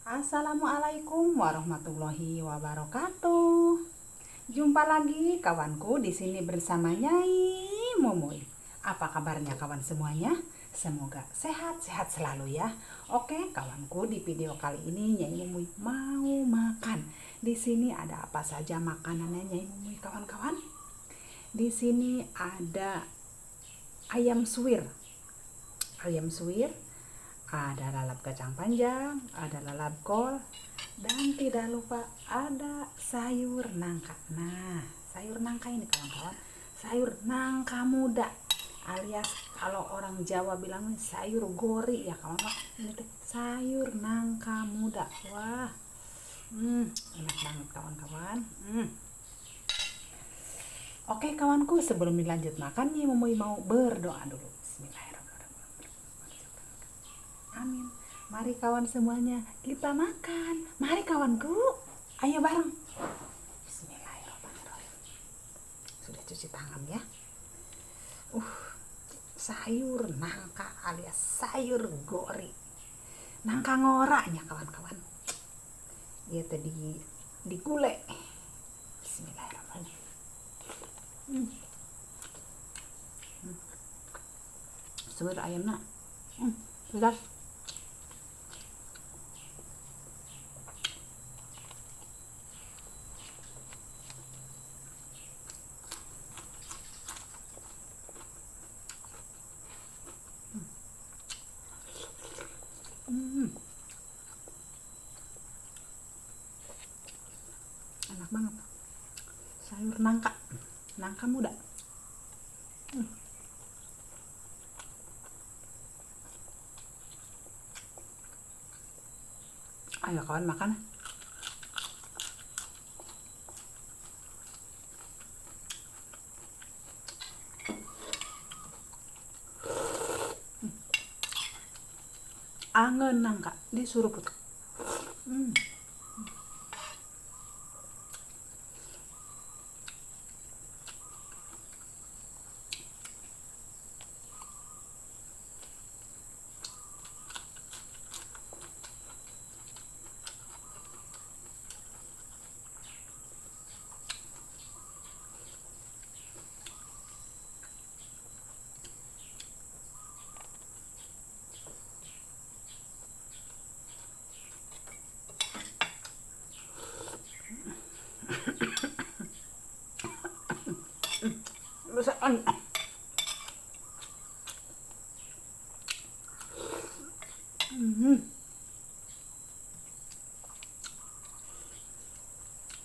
Assalamualaikum warahmatullahi wabarakatuh. Jumpa lagi kawanku di sini bersama Nyai Mumoy. Apa kabarnya kawan semuanya? Semoga sehat-sehat selalu ya. Oke, kawanku, di video kali ini Nyai Mumoy mau makan. Di sini ada apa saja makanannya Nyai Mumoy kawan-kawan? Di sini ada ayam suwir. Ayam suwir, ada lalap kacang panjang, ada lalap kol, dan tidak lupa ada sayur nangka. Nah, sayur nangka ini kawan-kawan, sayur nangka muda, alias kalau orang Jawa bilang sayur gori ya kawan-kawan. Ini tuh sayur nangka muda. Wah, enak banget kawan-kawan. Oke kawanku, sebelum dilanjut makan nih mau berdoa dulu. Bismillahirrahmanirrahim. Amin. Mari kawan semuanya kita makan. Mari kawanku, ayo bareng. Bismillahirrahmanirrahim. Sudah cuci tangan ya. Sayur nangka alias sayur gori. Nangka ngoranya kawan-kawan. Dia tadi digulai. Bismillahirrahmanirrahim. Suwir ayamnya. Sudah. Enak banget. Sayur nangka. Nangka muda. Ayo kawan makan. Angen nangka disuruput.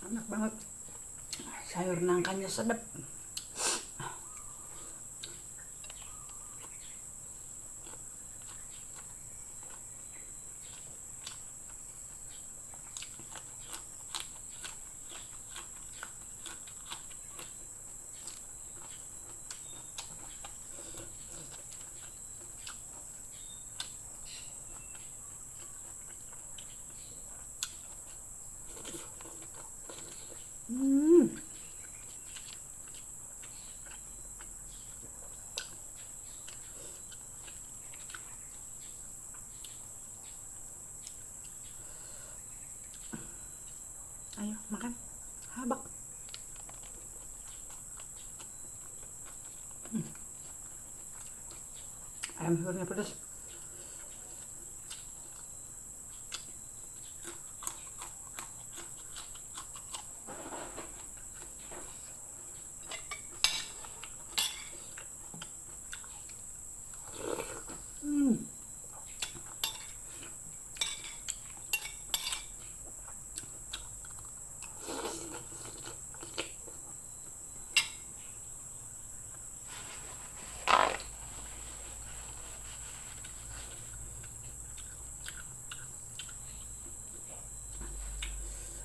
Enak banget. Sayur nangkanya sedap. Ayo makan. Habak. Ayam suwirnya pedas.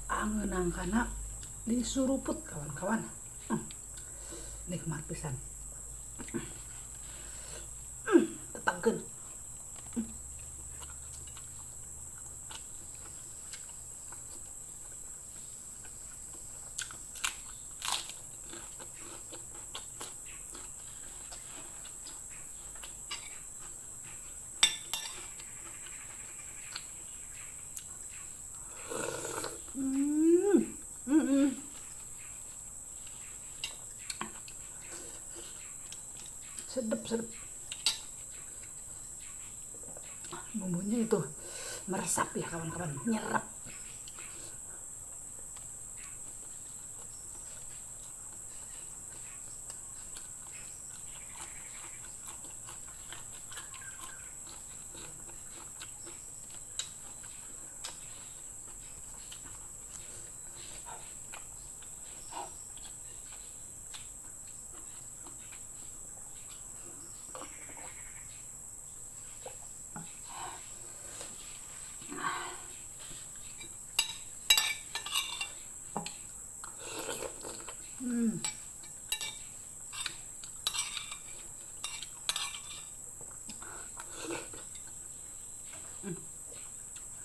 Angen nangkana disuruput kawan-kawan. Nikmat pisan. Tetangkeun. sedap. Bumbunya itu meresap ya kawan-kawan, nyerap.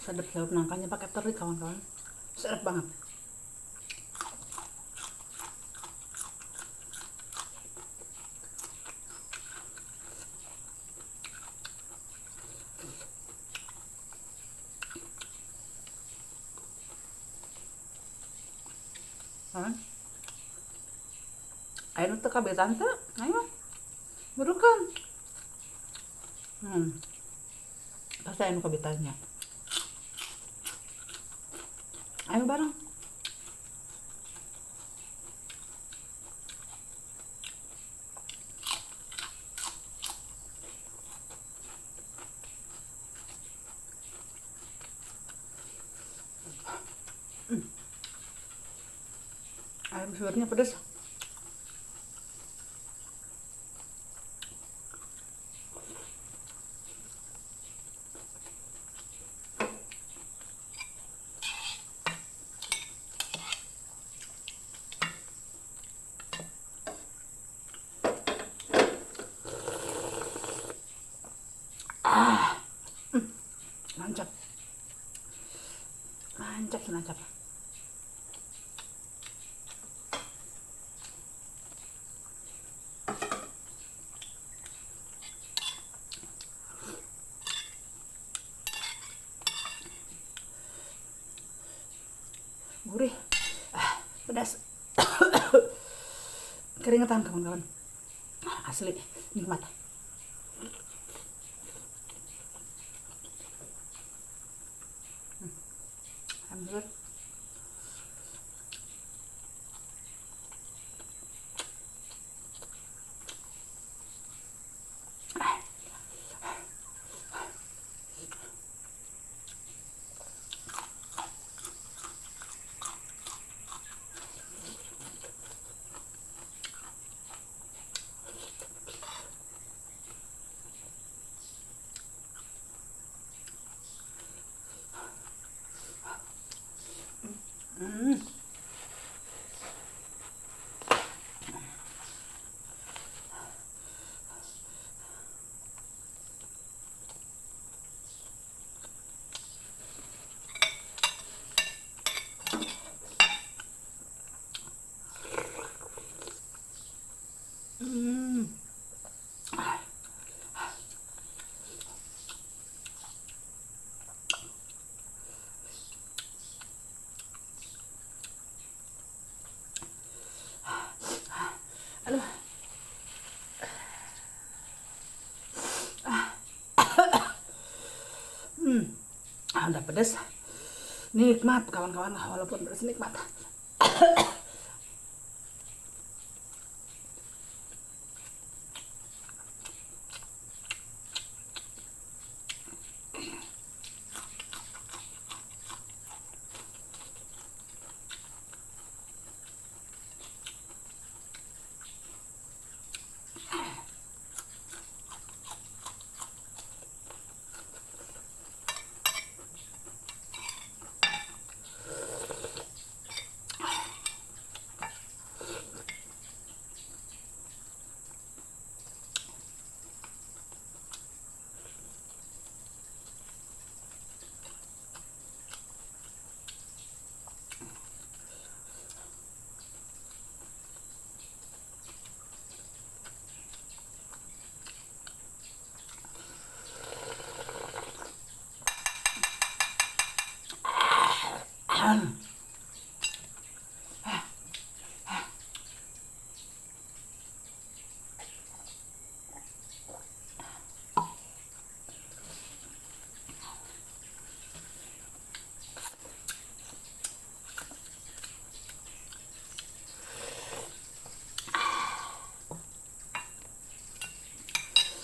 Sedap nangkanya pakai teri kawan-kawan, sedap banget. Ayo tuh kabeh tante, ayo burukan. Pasti ayo kabeh tanya. Ayo bareng. Ayam suirnya pedas. Mantap. Mantap. Gurih. Pedas. Keringetan kawan-kawan. Asli nikmat. Hampir. Aduh. Udah pedas. Nikmat kawan-kawan, walaupun pedas nikmat.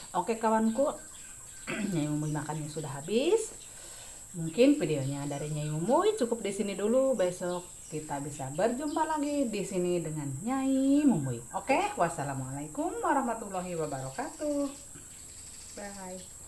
Oke kawanku, Nyai Mumuy makannya sudah habis. Mungkin videonya dari Nyai Mumuy cukup di sini dulu. Besok kita bisa berjumpa lagi di sini dengan Nyai Mumuy. Oke, wassalamualaikum warahmatullahi wabarakatuh. Bye.